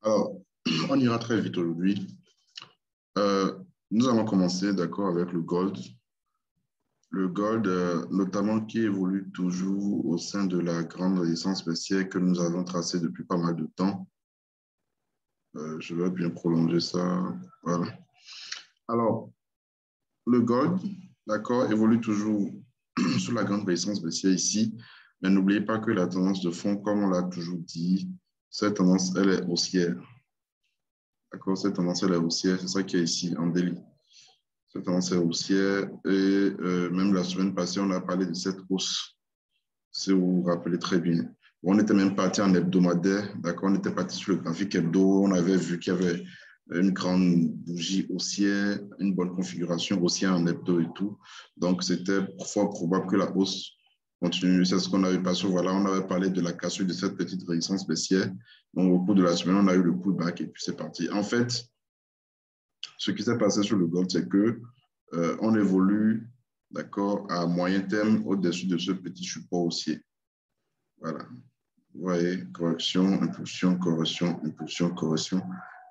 Alors, on ira très vite aujourd'hui. Nous allons commencer, d'accord, avec le gold. Le gold, notamment qui évolue toujours au sein de la grande résistance baissière que nous avons tracée depuis pas mal de temps. Je vais bien prolonger ça. Voilà. Alors, le gold, d'accord, évolue toujours sous la grande résistance baissière ici. Mais n'oubliez pas que la tendance de fond, comme on l'a toujours dit, cette tendance, elle est haussière. D'accord, cette tendance, elle est haussière. C'est ça qui est ici en délit. Cette tendance est haussière et même la semaine passée, on a parlé de cette hausse, si vous vous rappelez très bien. On était même parti en hebdomadaire, d'accord? On était parti sur le graphique hebdo, on avait vu qu'il y avait une grande bougie haussière, une bonne configuration haussière en hebdo et tout. Donc, c'était fort probable que la hausse continue. C'est ce qu'on avait passé. Voilà, on avait parlé de la cassure de cette petite résistance baissière. Donc, au cours de la semaine, on a eu le pullback et puis c'est parti. En fait, ce qui s'est passé sur le gold, c'est que on évolue, d'accord, à moyen terme au-dessus de ce petit support haussier. Voilà. Vous voyez, correction, impulsion, correction, impulsion, correction.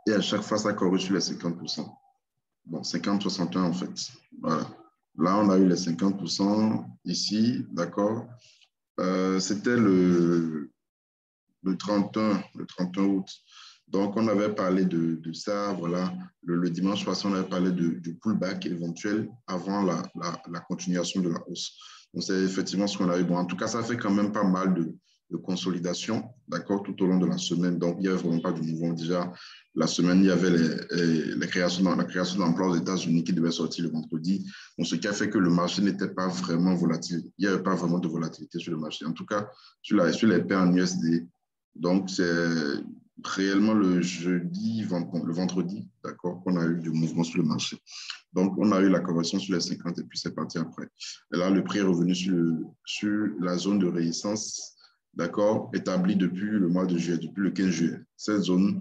Et à chaque fois, ça corrige sur les 50%. Bon, 50-61 en fait. Voilà. Là, on a eu les 50% ici, d'accord. C'était le 31 août. Donc, on avait parlé de ça, voilà. Le dimanche passé, on avait parlé du pullback éventuel avant la continuation de la hausse. Donc, c'est effectivement ce qu'on a eu. Bon, en tout cas, ça fait quand même pas mal de consolidation, d'accord, tout au long de la semaine. Donc, il n'y avait vraiment pas de mouvement. Déjà, la semaine, il y avait la création d'emplois aux États-Unis qui devait sortir le vendredi. Donc, ce qui a fait que le marché n'était pas vraiment volatile. Il n'y avait pas vraiment de volatilité sur le marché. En tout cas, sur les paires en USD. Donc, c'est réellement le vendredi, d'accord, qu'on a eu du mouvement sur le marché. Donc, on a eu la correction sur les 50 et puis c'est parti après. Et là, le prix est revenu sur la zone de résistance, d'accord, établie depuis le mois de juillet, depuis le 15 juillet. Cette zone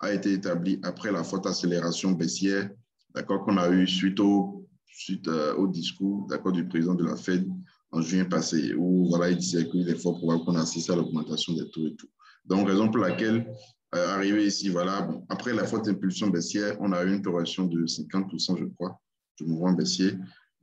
a été établie après la forte accélération baissière, d'accord, qu'on a eu suite au discours, d'accord, du président de la Fed en juin passé, où voilà, il disait qu'il est fort probable qu'on assiste à l'augmentation des taux et tout. Donc, raison pour laquelle, arrivé ici, voilà, bon, après la forte impulsion baissière, on a eu une correction de 50%, je crois, du mouvement baissier.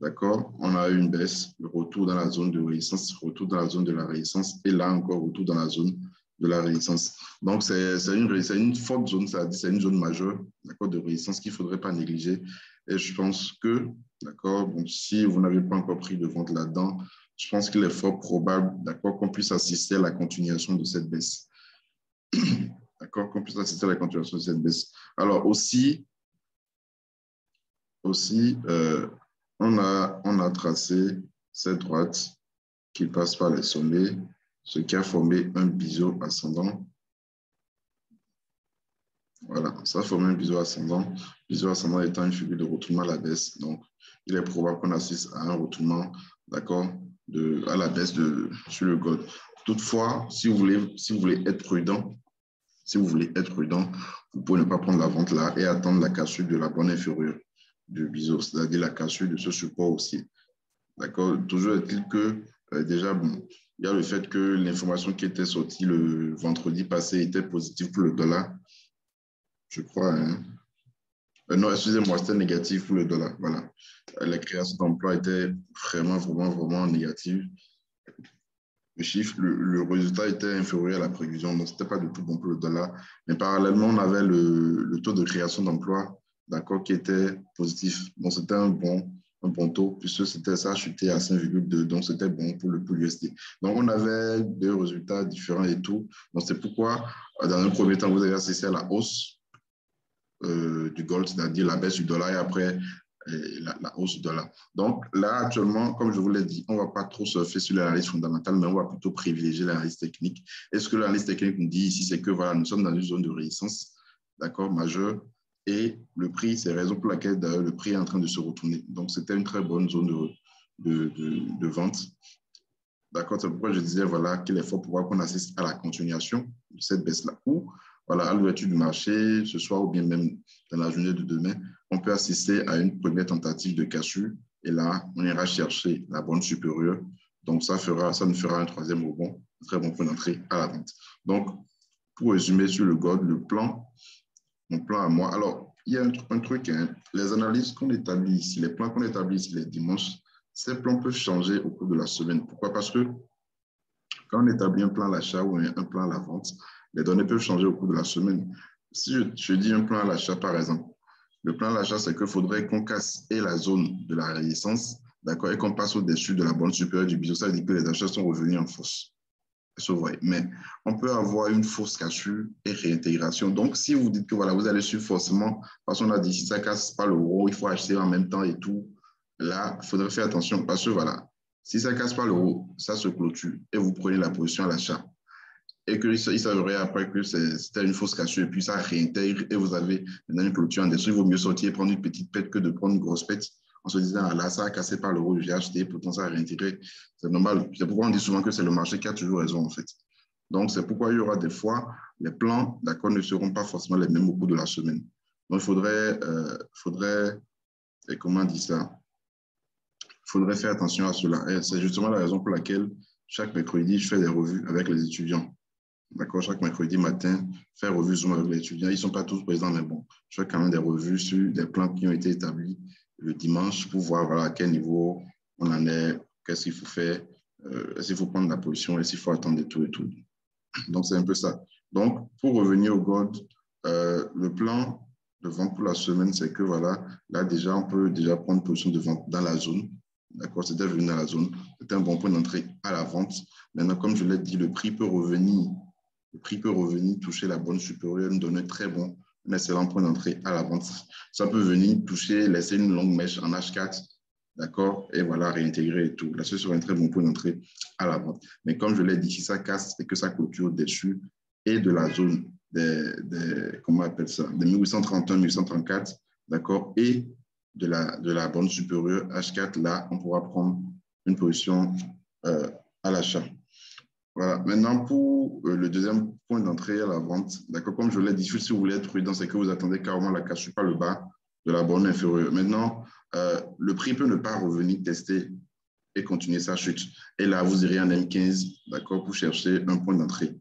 D'accord? On a eu une baisse, le retour dans la zone de résistance, retour dans la zone de la résistance, et là encore, retour dans la zone de la résistance. Donc, c'est une forte zone, c'est une zone majeure, d'accord, de résistance qu'il ne faudrait pas négliger. Et je pense que, d'accord, bon, si vous n'avez pas encore pris de vente là-dedans, je pense qu'il est fort probable, d'accord, qu'on puisse assister à la continuation de cette baisse. D'accord, qu'on puisse assister à la continuation de cette baisse. Alors, aussi on a tracé cette droite qui passe par les sommets, ce qui a formé un biseau ascendant. Voilà, ça a formé un biseau ascendant. Biseau ascendant étant une figure de retournement à la baisse. Donc, il est probable qu'on assiste à un retournement, d'accord, à la baisse sur le gold. Toutefois, si vous voulez être prudent, vous pouvez ne pas prendre la vente là et attendre la cassure de la bande inférieure du biseau, c'est-à-dire la cassure de ce support aussi. D'accord? Toujours est-il que, déjà, bon, il y a le fait que l'information qui était sortie le vendredi passé était positive pour le dollar, je crois. Hein? Non, excusez-moi, c'était négatif pour le dollar. Voilà. La création d'emplois était vraiment négative. Le chiffre, le résultat était inférieur à la prévision, donc ce n'était pas du tout bon pour le dollar. Mais parallèlement, on avait le taux de création d'emplois, d'accord, qui était positif. Donc c'était un bon taux, puisque ça a chuté à 5,2, donc c'était bon pour l'USD. Donc on avait deux résultats différents et tout. Donc c'est pourquoi, dans un premier temps, vous avez assisté à la hausse du gold, c'est-à-dire la baisse du dollar, et après la hausse du dollar. Donc là, actuellement, comme je vous l'ai dit, on ne va pas trop surfer sur l'analyse fondamentale, mais on va plutôt privilégier l'analyse technique. Et ce que l'analyse technique nous dit ici, c'est que voilà, nous sommes dans une zone de résistance, d'accord, majeure, et le prix, c'est la raison pour laquelle le prix est en train de se retourner. Donc c'était une très bonne zone de vente. D'accord, c'est pourquoi je disais voilà, qu'il est fort pouvoir qu'on assiste à la continuation de cette baisse-là. Ou voilà, à l'ouverture du marché, ce soir ou bien même dans la journée de demain, on peut assister à une première tentative de cassure. Et là, on ira chercher la bande supérieure. Donc, ça nous fera un troisième rebond, un très bon point d'entrée à la vente. Donc, pour résumer sur le gold, mon plan à moi. Alors, il y a un truc, hein, les analyses qu'on établit ici, les plans qu'on établit ici les dimanches, ces plans peuvent changer au cours de la semaine. Pourquoi? Parce que quand on établit un plan à l'achat ou un plan à la vente, les données peuvent changer au cours de la semaine. Si je dis un plan à l'achat, par exemple, le plan à l'achat, c'est qu'il faudrait qu'on casse et la zone de la résistance, d'accord, et qu'on passe au-dessus de la bande supérieure du biseau. Ça veut dire que les achats sont revenus en force. Mais on peut avoir une fausse cassure et réintégration. Donc, si vous dites que voilà, vous allez suivre forcément, parce qu'on a dit si ça casse pas l'euro, il faut acheter en même temps et tout, là, il faudrait faire attention parce que voilà, si ça casse pas l'euro, ça se clôture et vous prenez la position à l'achat. Et qu'il s'avérerait après que c'était une fausse cassure et puis ça réintègre et vous avez maintenant une clôture en dessous. Il vaut mieux sortir et prendre une petite pète que de prendre une grosse pète en se disant, ah là, ça a cassé par l'euro, j'ai acheté, pourtant ça a réintégré. C'est normal. C'est pourquoi on dit souvent que c'est le marché qui a toujours raison, en fait. Donc, c'est pourquoi il y aura des fois, les plans, d'accord, ne seront pas forcément les mêmes au cours de la semaine. Donc, il faudrait et comment on dit ça? Il faudrait faire attention à cela. Et c'est justement la raison pour laquelle chaque mercredi, je fais des revues avec les étudiants. D'accord, chaque mercredi matin, faire revue Zoom avec les étudiants. Ils ne sont pas tous présents, mais bon, je fais quand même des revues sur des plans qui ont été établis le dimanche pour voir voilà, à quel niveau on en est, qu'est-ce qu'il faut faire, est-ce qu'il faut prendre la position, est-ce qu'il faut attendre et tout et tout. Donc, c'est un peu ça. Donc, pour revenir au gold, le plan de vente pour la semaine, c'est que voilà, là déjà, on peut déjà prendre position de vente dans la zone. D'accord, c'était venu dans la zone. C'était un bon point d'entrée à la vente. Maintenant, comme je l'ai dit, le prix peut revenir toucher la bande supérieure, nous donner un excellent point d'entrée à la vente. Ça peut venir toucher, laisser une longue mèche en H4, d'accord, et voilà, réintégrer et tout. Là, ce sera un très bon point d'entrée à la vente. Mais comme je l'ai dit, si ça casse et que ça clôture dessus et de la zone comment on appelle ça, des 1831, 1834, d'accord, et de la bande supérieure H4, là, on pourra prendre une position à l'achat. Voilà. Maintenant, pour le deuxième point d'entrée à la vente, d'accord, comme je l'ai dit, si vous voulez être prudent, c'est que vous attendez carrément la cassure par le bas de la borne inférieure. Maintenant, le prix peut ne pas revenir tester et continuer sa chute. Et là, vous irez en M15, d'accord, pour chercher un point d'entrée.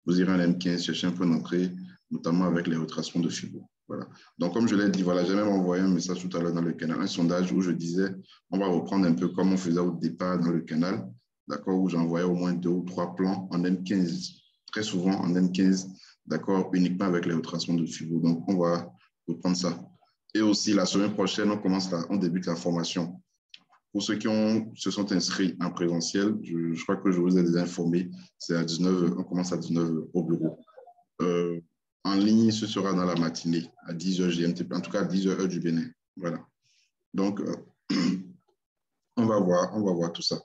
Vous irez en M15 chercher un point d'entrée, notamment avec les retracements de Fibo. Voilà. Donc, comme je l'ai dit, voilà, j'ai même envoyé un message tout à l'heure dans le canal, un sondage où je disais, on va reprendre un peu comme on faisait au départ dans le canal, d'accord, où j'envoyais au moins 2 ou 3 plans en M15, très souvent en M15, d'accord, uniquement avec les retracements de Fibo. Donc, on va reprendre ça. Et aussi, la semaine prochaine, on débute la formation. Pour ceux qui se sont inscrits en présentiel, je crois que je vous ai déjà informé, c'est à 19h, on commence à 19h au bureau. En ligne, ce sera dans la matinée, à 10h GMT, en tout cas à 10h heure du Bénin. Voilà. Donc, on va voir tout ça.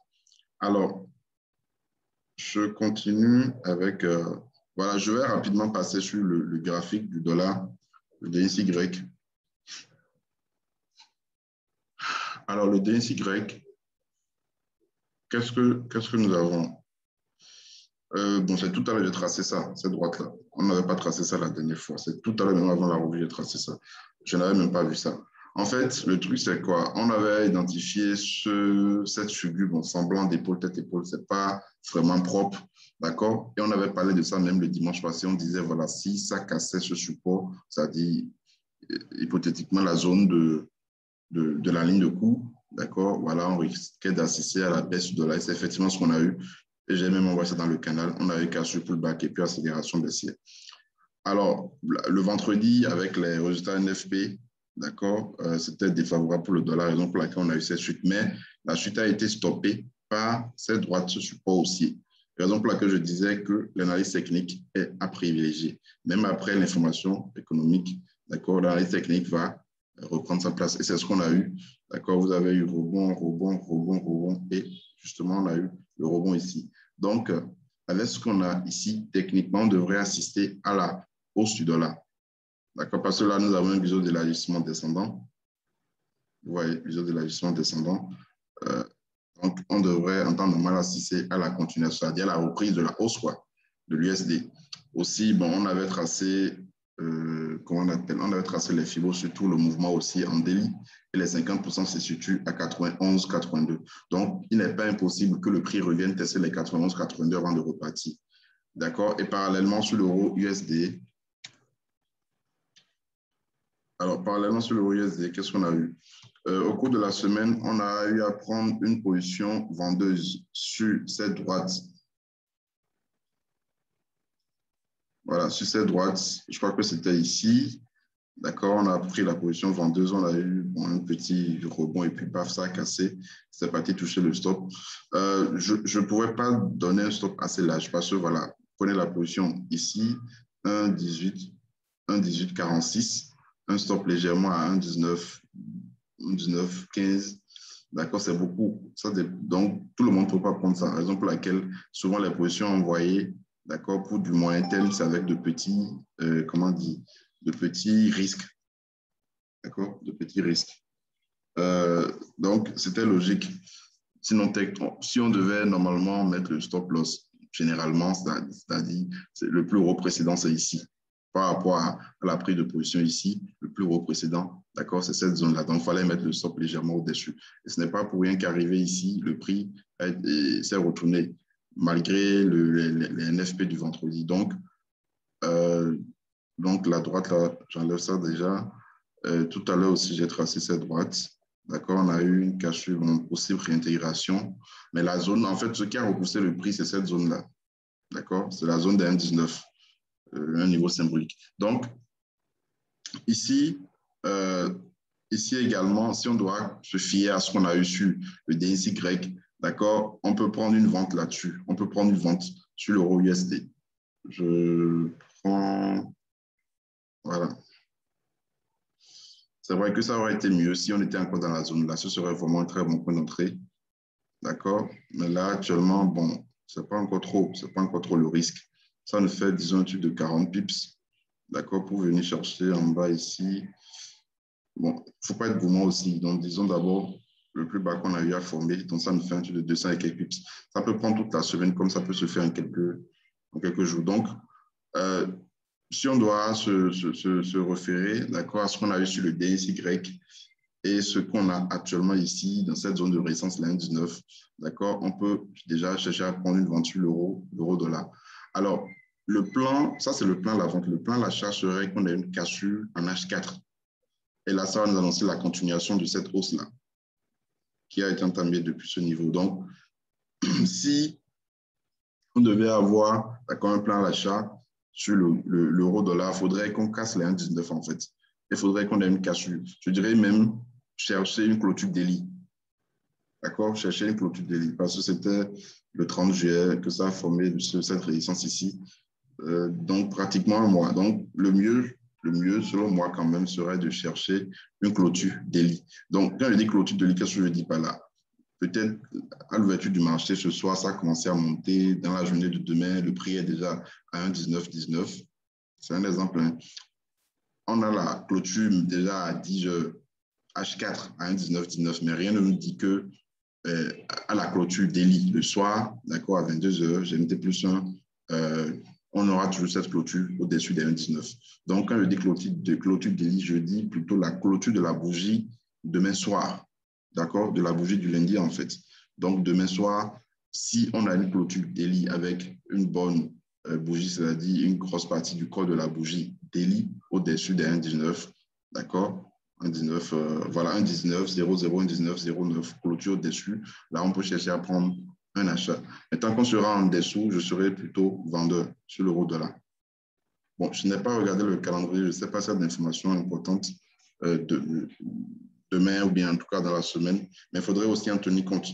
Alors, je continue avec, voilà, je vais rapidement passer sur le graphique du dollar, le DXY. Alors, le DXY, qu'est-ce que nous avons? Bon, c'est tout à l'heure, j'ai tracé ça, cette droite-là. On n'avait pas tracé ça la dernière fois. C'est tout à l'heure, même avant la revue, j'ai tracé ça. Je n'avais même pas vu ça. En fait, le truc, c'est quoi? On avait identifié cette figure, bon, semblant d'épaule, tête-épaule, c'est pas vraiment propre, d'accord? Et on avait parlé de ça même le dimanche passé. On disait, voilà, si ça cassait ce support, c'est-à-dire hypothétiquement la zone de la ligne de coup, d'accord? Voilà, on risquait d'assister à la baisse du dollar. C'est effectivement ce qu'on a eu. Et j'ai même envoyé ça dans le canal. On a eu cassure pullback et puis accélération baissière. Alors, le vendredi, avec les résultats NFP, d'accord, c'était défavorable pour le dollar, raison pour laquelle on a eu cette chute. Mais la chute a été stoppée par cette droite, ce support haussier. Raison pour laquelle je disais que l'analyse technique est à privilégier. Même après l'information économique, d'accord, l'analyse technique va reprendre sa place. Et c'est ce qu'on a eu. D'accord, vous avez eu rebond. Et justement, on a eu le rebond ici. Donc, avec ce qu'on a ici, techniquement, on devrait assister à la hausse du dollar. D'accord, parce que là, nous avons un biseau de l'ajustement descendant. Vous voyez, biseau de l'ajustement descendant. Donc, on devrait, en temps normal, assister à la continuation, c'est-à-dire à la reprise de la hausse de l'USD. Aussi, bon, on avait tracé, comment on appelle, on avait tracé les fibos sur tout le mouvement aussi en délit. Et les 50% se situent à 91, 82. Donc, il n'est pas impossible que le prix revienne tester les 91, 82 avant de repartir. d'accord, et parallèlement sur l'euro USD. Alors, parallèlement sur l'euro USD, qu'est-ce qu'on a eu? Au cours de la semaine, on a eu à prendre une position vendeuse sur cette droite. Voilà, sur cette droite, je crois que c'était ici. D'accord, on a pris la position vendeuse, on a eu un petit rebond et puis paf, ça a cassé. C'est parti toucher le stop. Je ne pourrais pas donner un stop assez large parce que voilà, prenez la position ici, 1,18, 1,1846, un stop légèrement à 1,19, 1,19, 15. D'accord, c'est beaucoup. Donc, tout le monde ne peut pas prendre ça. Raison pour laquelle, souvent, les positions envoyées, d'accord, pour du moyen terme, c'est avec de petits, comment dire, de petits risques. D'accord, de petits risques. Donc, c'était logique. Sinon, si on devait normalement mettre le stop loss, généralement, c'est-à-dire le plus haut précédent, c'est ici. Par rapport à la prise de position ici, le plus haut précédent, d'accord, c'est cette zone-là. Donc, il fallait mettre le stop légèrement au-dessus. Et ce n'est pas pour rien qu'arrivé ici, le prix s'est retourné malgré les NFP du vendredi. Donc, la droite, là, j'enlève ça déjà. Tout à l'heure aussi, j'ai tracé cette droite. D'accord, on a eu une cassure, une possible réintégration. Mais la zone, en fait, ce qui a repoussé le prix, c'est cette zone-là. D'accord, c'est la zone des 1,19, un niveau symbolique. Donc, ici, ici également, si on doit se fier à ce qu'on a eu sur le DXY, d'accord, on peut prendre une vente là-dessus. On peut prendre une vente sur l'euro USD. Je prends, voilà. C'est vrai que ça aurait été mieux si on était encore dans la zone là. Ce serait vraiment un très bon point d'entrée. D'accord? Mais là, actuellement, bon, c'est pas encore trop le risque. Ça nous fait, disons, un truc de 40 pips. D'accord? Pour venir chercher en bas ici. Bon, il ne faut pas être gourmand aussi. Donc, disons d'abord le plus bas qu'on a eu à former. Donc, ça nous fait un truc de 200 et quelques pips. Ça peut prendre toute la semaine, comme ça peut se faire en quelques jours. Donc, si on doit se référer, d'accord, à ce qu'on a eu sur le DXY et ce qu'on a actuellement ici, dans cette zone de résistance, la 1,19, d'accord, on peut déjà chercher à prendre une vente sur l'euro-dollar. Alors, le plan, ça c'est le plan à la vente. Le plan à l'achat serait qu'on ait une cassure en H4. Et là, ça va nous annoncer la continuation de cette hausse-là, qui a été entamée depuis ce niveau. Donc, si on devait avoir un plan à l'achat sur l'euro-dollar, il faudrait qu'on casse les 1,19 en fait. Il faudrait qu'on ait une cassure. Je dirais même chercher une clôture daily. D'accord? Chercher une clôture daily. Parce que c'était le 30 juillet que ça a formé cette résistance ici. Donc, pratiquement un mois. Donc, le mieux, selon moi, quand même, serait de chercher une clôture daily. Donc, quand je dis clôture daily, qu'est-ce que je dis par là? Peut-être à l'ouverture du marché ce soir, ça a commencé à monter. Dans la journée de demain, le prix est déjà à 1,1919. C'est un exemple. Hein. On a la clôture déjà à 10 heures, H4 à 1,1919, mais rien ne nous dit que à la clôture daily le soir, d'accord, à 22 heures, GMT plus 1, on aura toujours cette clôture au-dessus des 1,19. Donc, quand je dis clôture daily, je dis plutôt la clôture de la bougie demain soir. D'accord, de la bougie du lundi en fait. Donc demain soir, si on a une clôture daily avec une bonne bougie, c'est-à-dire une grosse partie du corps de la bougie daily au-dessus des 1,19, d'accord, 1,19, voilà, 1,19, 0,0, 1,19, 0,9, clôture au-dessus, là on peut chercher à prendre un achat. Et tant qu'on sera en dessous, je serai plutôt vendeur sur l'euro-dollar. Bon, je n'ai pas regardé le calendrier, je ne sais pas si c'est d'informations importantes demain ou bien en tout cas dans la semaine, mais il faudrait aussi en tenir compte.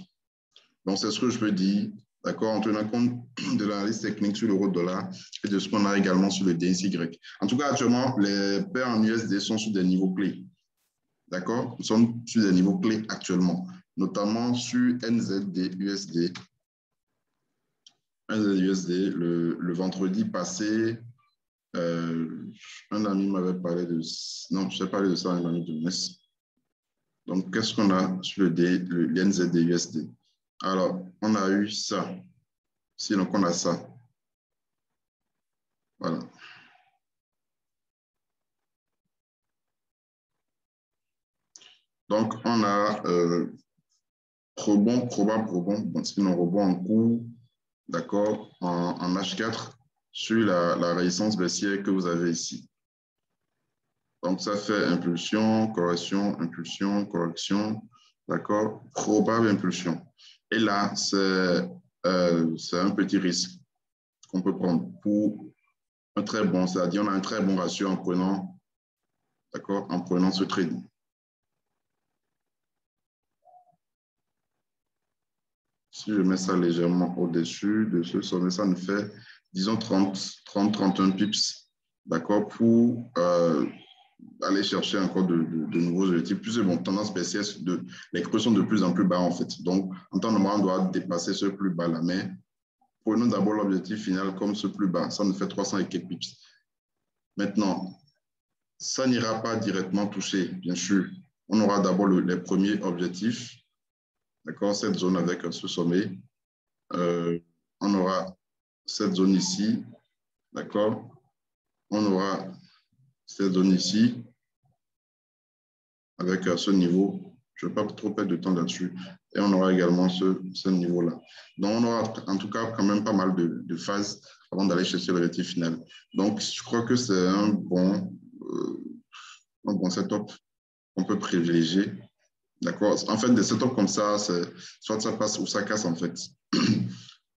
Donc, c'est ce que je peux dire, d'accord, en tenant compte de l'analyse technique sur l'euro-dollar et de ce qu'on a également sur le DXY. En tout cas, actuellement, les paires en USD sont sur des niveaux clés, d'accord, nous sommes sur des niveaux clés actuellement, notamment sur NZD-USD. NZD-USD, le vendredi passé, un ami m'avait parlé de... Non, je n'ai parlé de ça à un ami de Metz. Donc, qu'est-ce qu'on a sur le NZD-USD? Alors, on a eu ça. Si, donc on a ça. Voilà. Donc, on a rebond, probable rebond, bon, sinon rebond en cours, d'accord, en H4, sur la résistance baissière que vous avez ici. Donc, ça fait impulsion, correction, d'accord? Probable impulsion. Et là, c'est un petit risque qu'on peut prendre pour un très bon, c'est-à-dire on a un très bon ratio en prenant, d'accord, en prenant ce trade. Si je mets ça légèrement au-dessus de ce sommet, ça nous fait, disons, 30-31 pips, d'accord, pour aller chercher encore de nouveaux objectifs. Plus bon, tendance baissière, les creux sont de plus en plus bas, en fait. Donc, en temps normal, on doit dépasser ce plus bas-là. Mais prenons d'abord l'objectif final comme ce plus bas. Ça nous fait 300 et quelques pips. Maintenant, ça n'ira pas directement toucher, bien sûr. On aura d'abord les premiers objectifs, d'accord, cette zone avec ce sommet. On aura cette zone ici, d'accord. On aura cette zone ici avec ce niveau. Je ne vais pas trop perdre de temps là-dessus. Et on aura également ce niveau-là. Donc, on aura en tout cas quand même pas mal de phases avant d'aller chercher l'objectif final. Donc, je crois que c'est un bon setup qu'on peut privilégier. D'accord? En fait, des setups comme ça, soit ça passe ou ça casse, en fait.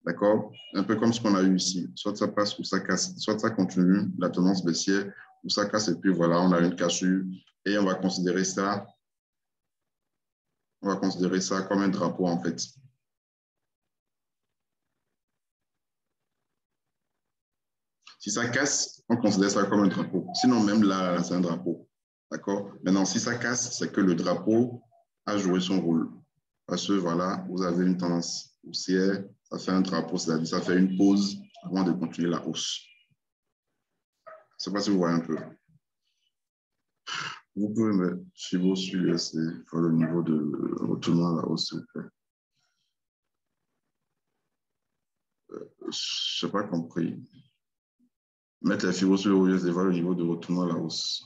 D'accord? Un peu comme ce qu'on a eu ici. Soit ça passe ou ça casse. Soit ça continue la tendance baissière ou ça casse. Et puis voilà, on a une cassure. Et on va considérer ça comme un drapeau, en fait. Si ça casse, on considère ça comme un drapeau. Sinon, même là, c'est un drapeau. D'accord? Maintenant, si ça casse, c'est que le drapeau a joué son rôle. Parce que voilà, vous avez une tendance haussière, ça fait un drapeau, c'est-à-dire ça fait une pause avant de continuer la hausse. Je ne sais pas si vous voyez un peu. Vous pouvez mettre Chivo sur USD pour le niveau de retournement à la hausse, s'il vous plaît. Je n'ai pas compris. Mettre les FIBO sur USD voir le niveau de retournement à la hausse.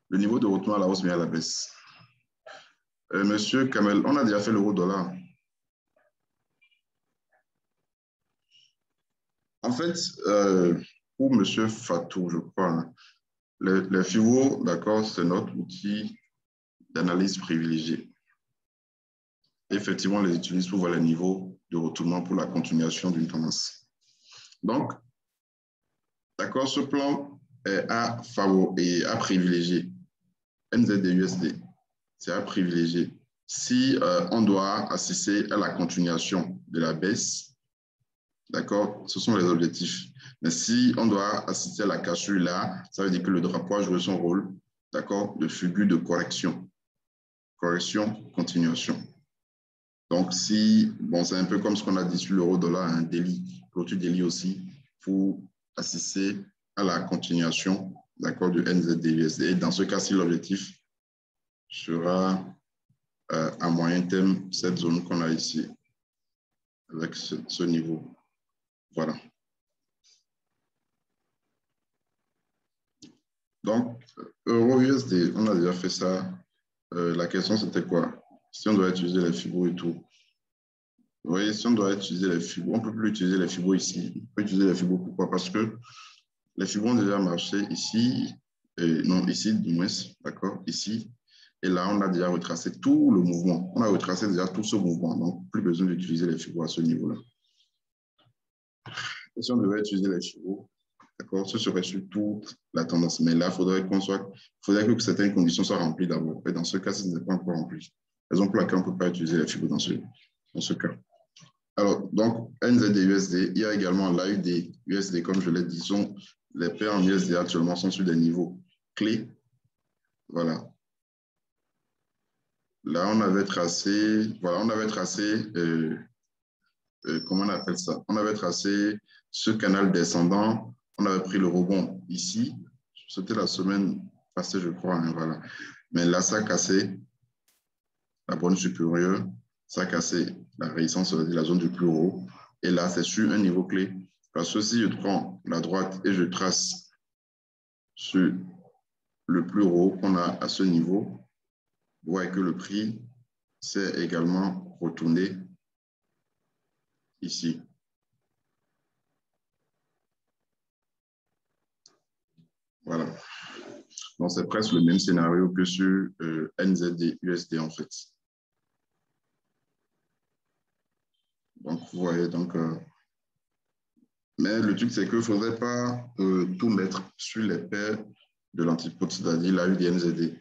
Le niveau de retournement à la hausse, mais à la baisse. Monsieur Kamel, on a déjà fait l'euro-dollar. En fait, pour Monsieur Fatou, je crois, hein, les FIBO, d'accord, c'est notre outil d'analyse privilégié. Effectivement, on les utilise pour voir les niveaux de retournement pour la continuation d'une tendance. Donc, d'accord, ce plan est à privilégier. NZD-USD, c'est à privilégier. Si on doit assister à la continuation de la baisse, d'accord, ce sont les objectifs. Mais si on doit assister à la cassure là, ça veut dire que le drapeau a joué son rôle, d'accord, de figure de correction. Correction, continuation. Donc, si, bon, c'est un peu comme ce qu'on a dit sur l'euro-dollar, un délit, clôture délit aussi, pour assister à la continuation, d'accord, du NZD-USD. Et dans ce cas, si l'objectif sera à moyen terme, cette zone qu'on a ici, avec ce niveau. Voilà. Donc, euro-USD, on a déjà fait ça. La question, c'était quoi? Si on doit utiliser les FIBO et tout. Vous voyez, si on doit utiliser les FIBO, on ne peut plus utiliser les FIBO ici. On peut utiliser les FIBO, pourquoi? Parce que les FIBO ont déjà marché ici, non, ici du moins, d'accord, ici. Et là, on a déjà retracé tout le mouvement. On a retracé déjà tout ce mouvement. Donc, plus besoin d'utiliser les FIBO à ce niveau-là. Et si on devait utiliser les FIBO, d'accord, ce serait sur toute la tendance. Mais là, il faudrait que certaines conditions soient remplies d'abord. Et dans ce cas, ce n'est pas encore rempli. Raison pour laquelle on ne peut pas utiliser les FIBO dans ce cas. Alors, donc, NZD USD, il y a également l'AUD USD, comme je l'ai dit, les paires en USD actuellement sont sur des niveaux clés. Voilà. Là, on avait tracé, comment on appelle ça? On avait tracé ce canal descendant, on avait pris le rebond ici, c'était la semaine passée, je crois, hein, voilà. Mais là, ça a cassé la borne supérieure, ça a cassé la résistance, la zone du plus haut. Et là, c'est sur un niveau clé. Parce que si je prends la droite et je trace sur le plus haut qu'on a à ce niveau, vous voyez que le prix s'est également retourné ici. Voilà. Donc, c'est presque le même scénario que sur NZD, USD en fait. Donc, vous voyez, mais le truc, c'est qu'il ne faudrait pas tout mettre sur les paires de l'antipode, c'est-à-dire la UDNZD.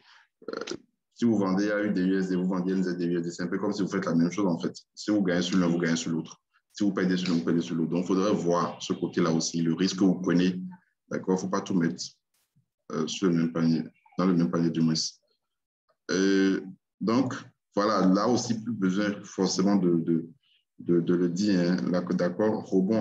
Si vous vendez AUDUSD, vous vendez NZD-USD, c'est un peu comme si vous faites la même chose en fait. Si vous gagnez sur l'un, vous gagnez sur l'autre. Si vous payez sur l'un, vous payez sur l'autre. Donc, il faudrait voir ce côté-là aussi, le risque que vous prenez. D'accord? Il ne faut pas tout mettre sur le même panier, dans le même panier du moins. Donc, voilà, là aussi, plus besoin forcément de le dire. Hein. D'accord, rebond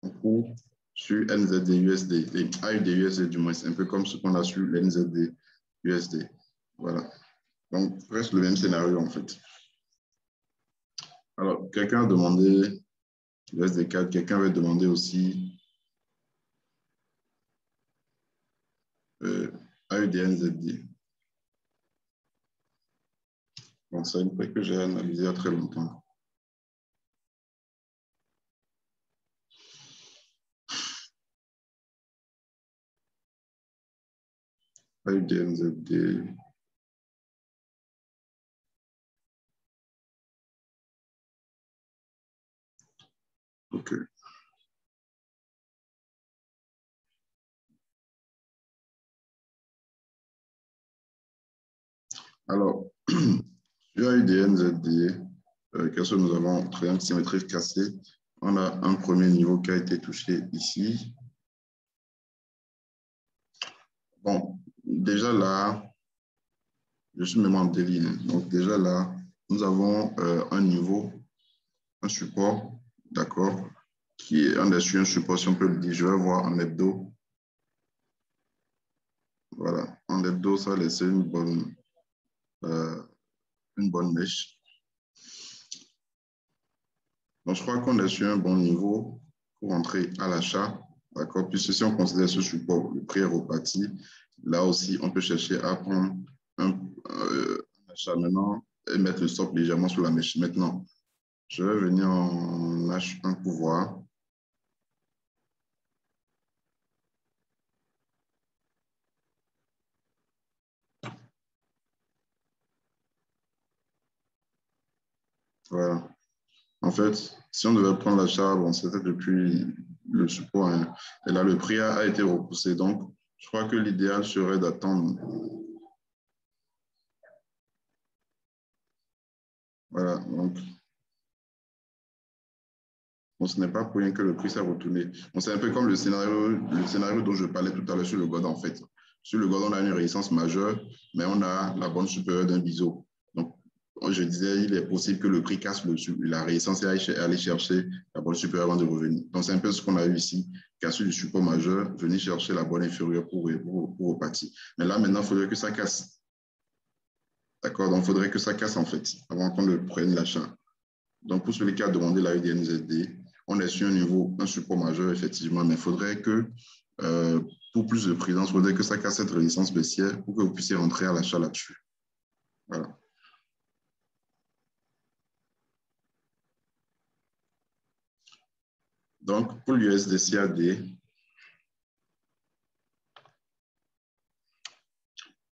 en cours sur NZD-USD et AUD-USD du moins. C'est un peu comme ce qu'on a sur l'NZD-USD. Voilà. Donc, presque le même scénario en fait. Alors, quelqu'un a demandé USD4, quelqu'un avait demandé aussi AUD-NZD. Donc, c'est une prix que j'ai analysé il y a très longtemps. AUD-NZD. OK. Alors, sur AUD-NZD, qu'est-ce que nous avons? Triangle symétrique cassé. On a un premier niveau qui a été touché ici. Bon, déjà là, je suis même en délit. Hein. Donc déjà là, nous avons un niveau, un support, d'accord, qui est un support, si on peut le dire. Je vais voir en hebdo. Voilà, en hebdo, ça a laissé une bonne mèche. Donc, je crois qu'on est sur un bon niveau pour entrer à l'achat, d'accord? Puisque si on considère ce support, le prix est reparti, là aussi, on peut chercher à prendre un achat maintenant et mettre le stop légèrement sur la mèche. Maintenant, je vais venir en H1 pour voir. Voilà. En fait, si on devait prendre l'achat, bon, c'était depuis le support. Hein, et là, le prix a été repoussé. Donc, je crois que l'idéal serait d'attendre. Voilà. Donc, bon, ce n'est pas pour rien que le prix s'est retourné. Bon, c'est un peu comme le scénario dont je parlais tout à l'heure sur le gold, en fait. Sur le gold, on a une résistance majeure, mais on a la bande supérieure d'un biseau. Donc, je disais, il est possible que le prix casse la résistance et aller chercher la bande supérieure avant de revenir. Donc, c'est un peu ce qu'on a eu ici, casser du support majeur, venir chercher la bande inférieure pour repartir. Mais là, maintenant, il faudrait que ça casse. D'accord? Donc, il faudrait que ça casse, en fait, avant qu'on ne prenne l'achat. Donc, pour celui qui a demandé la UDNZD, on est sur un niveau, un support majeur, effectivement, mais il faudrait que, pour plus de présence, il faudrait que ça casse cette résistance baissière pour que vous puissiez rentrer à l'achat là-dessus. Voilà. Donc, pour l'USD-CAD,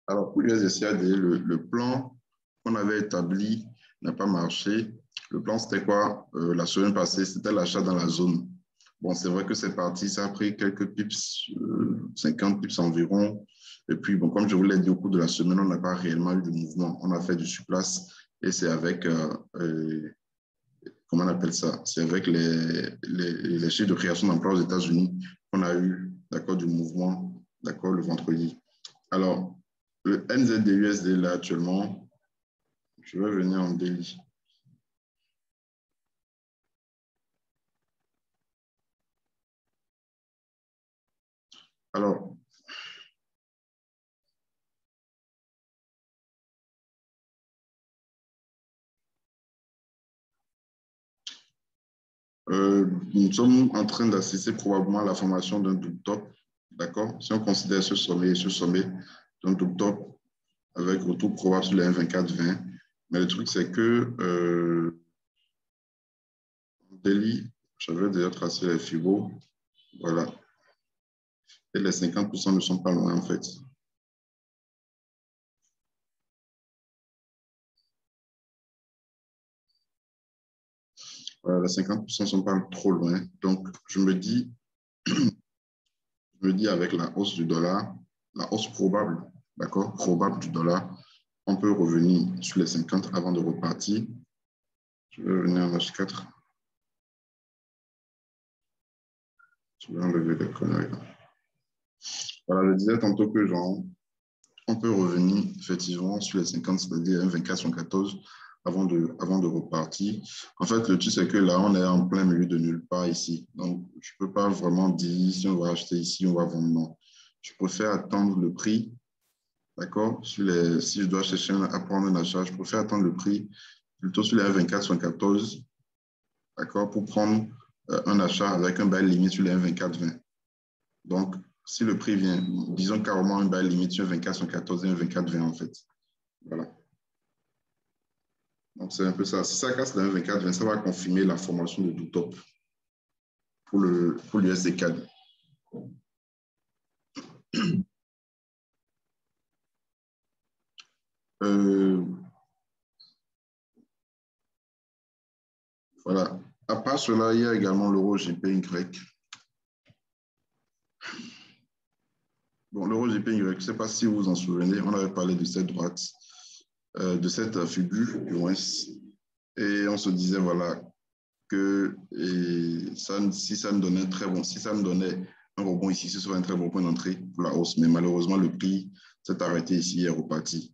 alors pour l'USD-CAD, le plan qu'on avait établi n'a pas marché. Le plan, c'était quoi? La semaine passée, c'était l'achat dans la zone. Bon, c'est vrai que c'est parti, ça a pris quelques pips, 50 pips environ. Et puis, bon, comme je vous l'ai dit au cours de la semaine, on n'a pas réellement eu de mouvement. On a fait du surplace et c'est avec, comment on appelle ça? C'est avec les chiffres de création d'emplois aux États-Unis qu'on a eu, d'accord, du mouvement, d'accord, le vendredi. Alors, le NZD-USD, là, actuellement, je vais venir en daily. Alors, nous sommes en train d'assister probablement à la formation d'un double top, d'accord? Si on considère ce sommet d'un double top avec retour probable sur les 1,2420. Mais le truc, c'est que Delhi, j'avais déjà tracé les fibos. Voilà. Et les 50% ne sont pas loin, en fait. Voilà, les 50% ne sont pas trop loin. Donc, je me dis avec la hausse du dollar, la hausse probable, d'accord, probable du dollar, on peut revenir sur les 50 avant de repartir. Je vais revenir en H4. Je vais enlever les conneries. Voilà, je disais tantôt que genre, on peut revenir effectivement sur les 50, c'est-à-dire un 24,14 avant de repartir. En fait, le truc, c'est que là, on est en plein milieu de nulle part ici. Donc, je ne peux pas vraiment dire si on va acheter ici, on va vendre. Non. Je préfère attendre le prix, d'accord? Si je dois chercher à prendre un achat, je préfère attendre le prix plutôt sur les 24,14, d'accord, pour prendre un achat avec un bail limite sur les 1,24,20. Donc, si le prix vient, disons carrément un bail limite sur 24,14 et un 24,20 en fait. Voilà. Donc, c'est un peu ça. Si ça casse le 1,24,20, ça va confirmer la formation de tout top pour l'USD-CAD. Voilà. À part cela, il y a également l'euro GPY. Bon, l'euro GPY, je ne sais pas si vous vous en souvenez, on avait parlé de cette droite, de cette figure, du moins, et on se disait, voilà, que ça, si ça me donnait un très bon, si ça me donnait un rebond ici, ce serait un très bon point d'entrée pour la hausse. Mais malheureusement, le prix s'est arrêté ici et est reparti.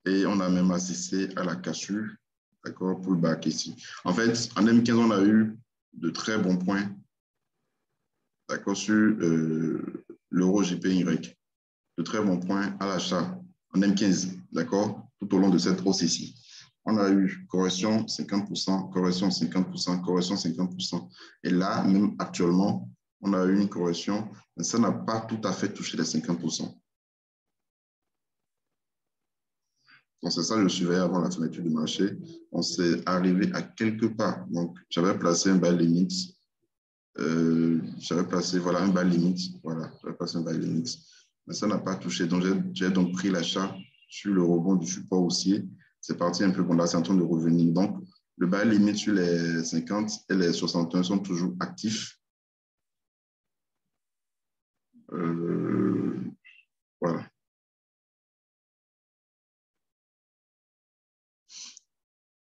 Et on a même assisté à la cassure, d'accord, pour le back ici. En fait, en M15, on a eu de très bons points, d'accord, sur l'euro GPY. De très bons points à l'achat en M15, d'accord, tout au long de cette hausse ici. On a eu correction 50%, correction 50%, correction 50%. Et là, même actuellement, on a eu une correction, mais ça n'a pas tout à fait touché les 50%. Donc, c'est ça que je surveillais avant la fermeture du marché. On s'est arrivé à quelque part. Donc, j'avais placé un buy limit. J'avais placé, voilà, un buy limit. Voilà, j'avais placé un buy limit. Mais ça n'a pas touché. Donc, j'ai donc pris l'achat sur le rebond du support haussier. C'est parti un peu. Bon, là, c'est en train de revenir. Donc, le buy limit sur les 50 et les 61 sont toujours actifs. Voilà.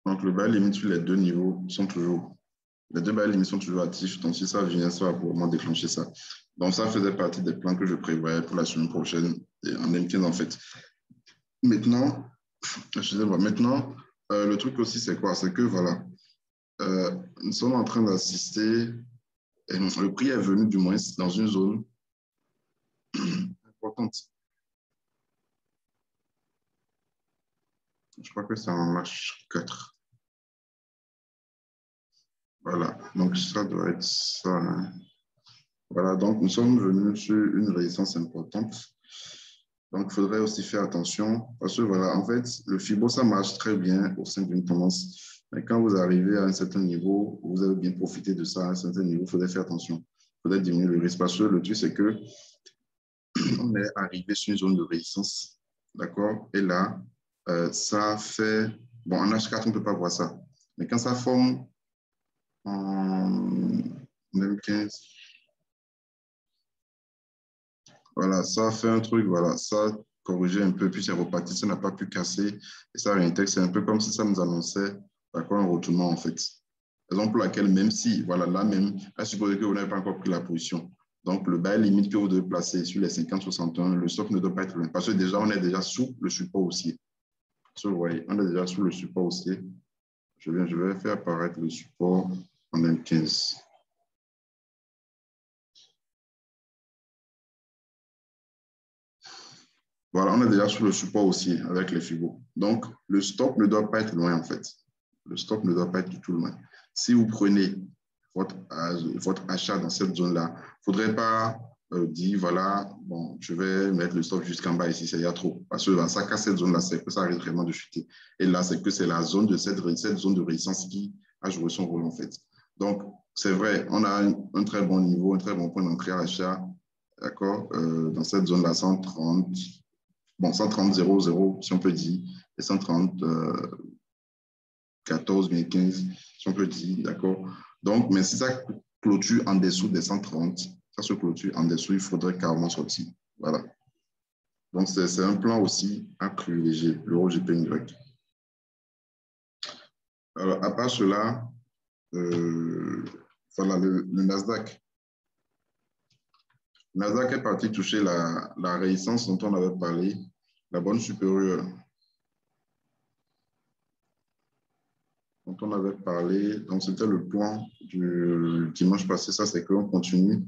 Donc, le buy limit sur les deux niveaux sont toujours, les deux buy limits sont toujours actifs. Donc, si ça vient, ça va probablement déclencher ça. Donc, ça faisait partie des plans que je prévoyais pour la semaine prochaine et en M15, en fait. Maintenant, excusez-moi, maintenant, le truc aussi, c'est quoi? C'est que, voilà, nous sommes en train d'assister, et le prix est venu du moins dans une zone importante. Je crois que c'est en H4. Voilà, donc ça doit être ça. Hein. Voilà, donc nous sommes venus sur une résistance importante. Donc, il faudrait aussi faire attention parce que, voilà, en fait, le FIBO, ça marche très bien au sein d'une tendance. Mais quand vous arrivez à un certain niveau, vous avez bien profité de ça à un certain niveau, il faudrait faire attention. Il faudrait diminuer le risque parce que le truc, c'est que on est arrivé sur une zone de résistance. D'accord? Et là, ça fait. Bon, en H4, on ne peut pas voir ça. Mais quand ça forme en M15, voilà, ça fait un truc, voilà, ça corrigé un peu, puis c'est reparti, ça n'a pas pu casser, et ça réintègre, c'est un peu comme si ça nous annonçait, d'accord, un retournement en fait. Raison pour laquelle, même si, voilà, là même, à supposer que vous n'avez pas encore pris la position, donc le bail limite que vous devez placer sur les 50-61, le stop ne doit pas être loin, parce que déjà, on est déjà sous le support haussier. Vous voyez, on est déjà sous le support haussier. Je vais faire apparaître le support en M15. Voilà, on est déjà sur le support haussier avec les FIBO. Donc, le stop ne doit pas être loin, en fait. Le stop ne doit pas être du tout loin. Si vous prenez votre achat dans cette zone-là, il ne faudrait pas dire, voilà, bon, je vais mettre le stop jusqu'en bas ici, c'est déjà trop. Parce que ça casse cette zone-là, c'est que ça arrive vraiment de chuter. Et là, c'est que c'est la zone de cette zone de résistance qui a joué son rôle, en fait. Donc, c'est vrai, on a un très bon niveau, un très bon point d'entrée à l'achat, d'accord, dans cette zone-là, 130, bon, 130, 0, si on peut dire, et 130, 14, 15, si on peut dire, d'accord. Donc, mais si ça clôture en dessous des 130, ça se clôture en dessous, il faudrait carrément sortir. Voilà. Donc, c'est un plan aussi à privilégier, l'euro GPY. Alors, à part cela, voilà, le Nasdaq. Le Nasdaq est parti toucher la résistance dont on avait parlé, la bonne supérieure dont on avait parlé. Donc, c'était le point du dimanche passé. Ça, c'est qu'on continue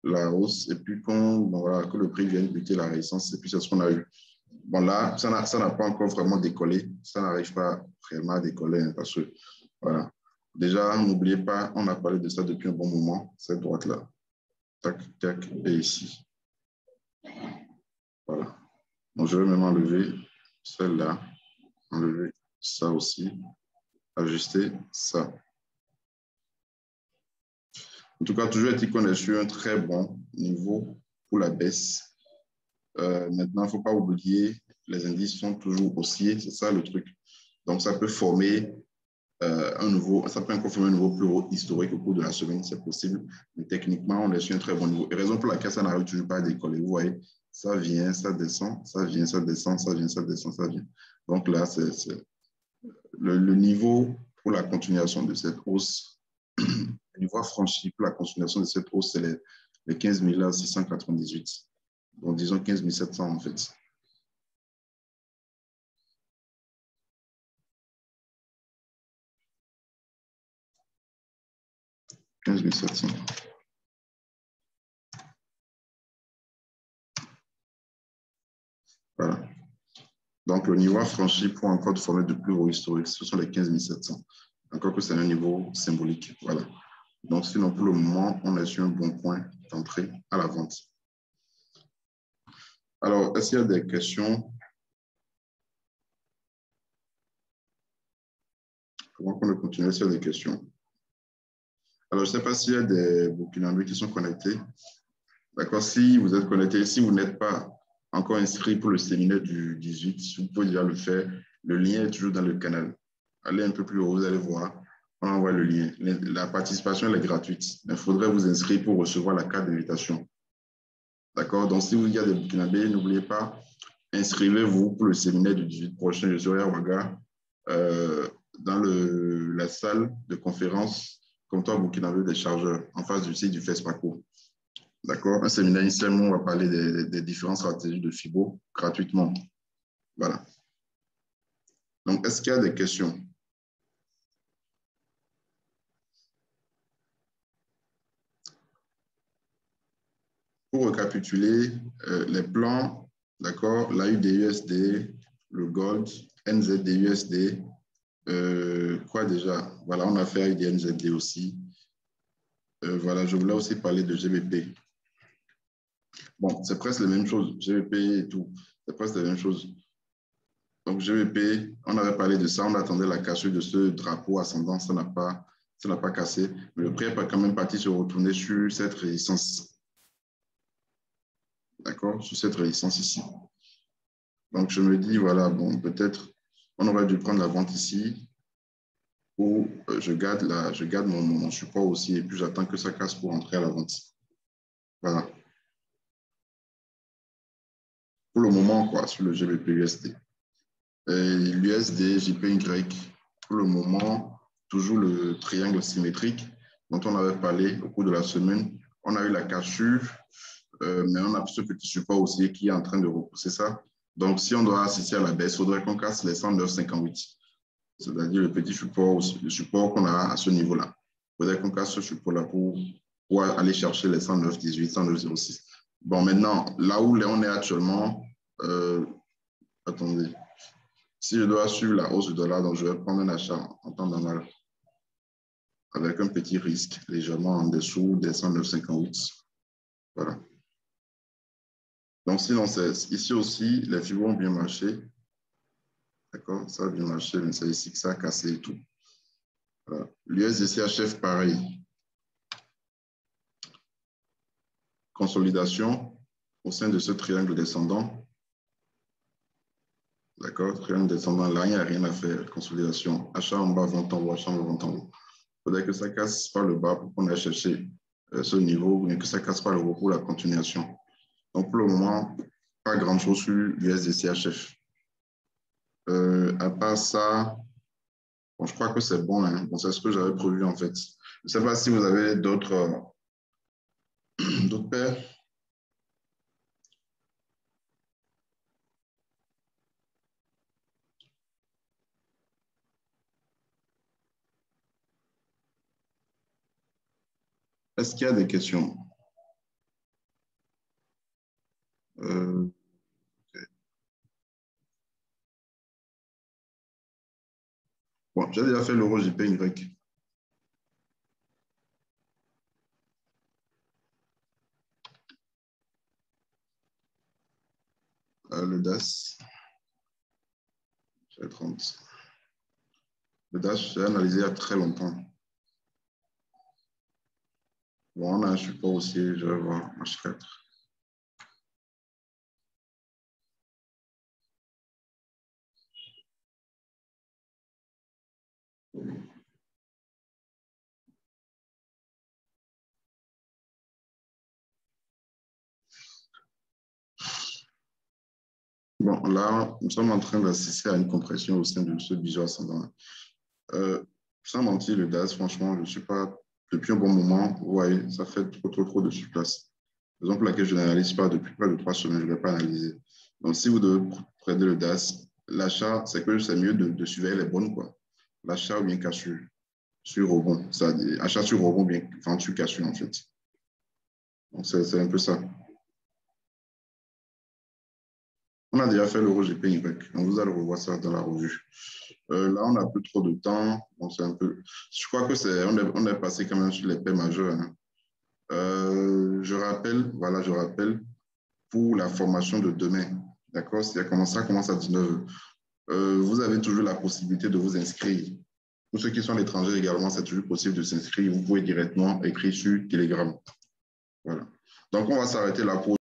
la hausse et puis bon, voilà, que le prix vienne buter la résistance. Et puis, c'est ce qu'on a eu. Bon, là, ça n'a pas encore vraiment décollé. Ça n'arrive pas vraiment à décoller hein, parce que, voilà. Déjà, n'oubliez pas, on a parlé de ça depuis un bon moment, cette droite-là. Tac, tac, et ici. Voilà. Donc, je vais même enlever celle-là, enlever ça aussi, ajuster ça. En tout cas, toujours est-il qu'on est sur un très bon niveau pour la baisse. Maintenant, il ne faut pas oublier, les indices sont toujours haussiers, c'est ça le truc. Donc, ça peut former ça peut confirmer un nouveau plus haut historique au cours de la semaine, c'est possible. Mais techniquement, on est sur un très bon niveau. Et raison pour laquelle ça n'arrive toujours pas à décoller. Vous voyez, ça vient, ça descend, ça vient, ça descend, ça vient, ça descend, ça vient. Donc là, c'est le niveau pour la continuation de cette hausse, le niveau franchi pour la continuation de cette hausse, c'est les 15 698. Donc disons 15 700 en fait. 15 700. Voilà. Donc, le niveau franchi pour encore de former de plus haut historique, ce sont les 15 700. Encore que c'est un niveau symbolique. Voilà. Donc, sinon, pour le moment, on est sur un bon point d'entrée à la vente. Alors, est-ce qu'il y a des questions? Comment on peut continuer s'il y a des questions? Alors, je ne sais pas s'il y a des Burkinabés qui sont connectés. D'accord? Si vous êtes connectés, si vous n'êtes pas encore inscrit pour le séminaire du 18, vous pouvez déjà le faire. Le lien est toujours dans le canal. Allez un peu plus haut, vous allez voir. On envoie le lien. La participation elle est gratuite. Il faudrait vous inscrire pour recevoir la carte d'invitation. D'accord? Donc, si vous y a des Burkinabés, n'oubliez pas, inscrivez-vous pour le séminaire du 18 prochain. Je serai à Ouaga, dans la salle de conférence Comptoir Burkinabé des chargeurs, en face du site du FESPACO. D'accord? Un séminaire initialement, on va parler des différentes stratégies de FIBO gratuitement. Voilà. Donc, est-ce qu'il y a des questions? Pour récapituler, les plans, d'accord, l'AUDUSD, le Gold, NZDUSD, quoi déjà? Voilà, on a fait AUDNZD aussi. Voilà, je voulais aussi parler de GBP. Bon, c'est presque la même chose, GBP et tout, c'est presque la même chose. Donc, GBP, on avait parlé de ça, on attendait la cassure de ce drapeau ascendant, ça n'a pas cassé, mais le prix est quand même parti se retourner sur cette résistance. D'accord? Sur cette résistance ici. Donc, je me dis, voilà, bon, peut-être on aurait dû prendre la vente ici, ou je garde mon support aussi, et puis j'attends que ça casse pour entrer à la vente. Voilà. Pour le moment, quoi, sur le GBP USD. L'USD, JPY, pour le moment, toujours le triangle symétrique dont on avait parlé au cours de la semaine. On a eu la cassure, mais on a ce petit support aussi qui est en train de repousser ça. Donc, si on doit assister à la baisse, il faudrait qu'on casse les 109,58. C'est-à-dire le petit support, le support qu'on a à ce niveau-là. Il faudrait qu'on casse ce support-là pour aller chercher les 109,18, 109,06. Bon, maintenant, là où on est actuellement, attendez. Si je dois suivre la hausse du dollar, donc je vais prendre un achat en temps normal avec un petit risque légèrement en dessous des 109,58. Voilà. Donc, sinon, ici aussi, les fibres ont bien marché. D'accord? Ça a bien marché, mais c'est ici que ça a cassé et tout. Voilà. L'USDCHF, pareil. consolidation au sein de ce triangle descendant. D'accord? Triangle descendant, là, il n'y a rien à faire. Consolidation. Achat en bas, vente en haut, achat en bas, vente en haut. Il faudrait que ça casse par le bas pour qu'on aille chercher ce niveau, mais que ça casse par le haut pour la continuation. Donc, pour le moment, pas grand-chose sur l'USD-CHF. À part ça, bon, je crois que c'est bon. Hein. Bon, c'est ce que j'avais prévu, en fait. Je ne sais pas si vous avez d'autres paires. Est-ce qu'il y a des questions? Okay. Bon, j'ai déjà fait l'euro JPY. Le DAS, j'ai 30. Le DAS, j'ai analysé il y a très longtemps. Bon, on a un support aussi, je vais voir, H4. Bon, là, nous sommes en train d'assister à une compression au sein de ce biseau ascendant. Sans mentir, le DAS, franchement, je ne suis pas, depuis un bon moment, vous voyez, ça fait trop de surplace. Raison pour laquelle je n'analyse pas depuis près de 3 semaines, je ne vais pas analyser. Donc, si vous devez prendre le DAS, l'achat, c'est que c'est mieux de surveiller les bonnes, quoi. L'achat ou bien cassure sur rebond. Achat sur rebond, bien vente sur cassure, en fait. Donc, c'est un peu ça. On a déjà fait l'euro GPY. On vous allez revoir ça dans la revue. Là, on n'a plus trop de temps. Bon, c'est un peu... Je crois que on est passé quand même sur les paix majeures. Hein. Je rappelle pour la formation de demain. D'accord? Ça commence à 19h. Vous avez toujours la possibilité de vous inscrire. Pour ceux qui sont à l'étranger également, c'est toujours possible de s'inscrire. Vous pouvez directement écrire sur Telegram. Voilà. Donc, on va s'arrêter là pour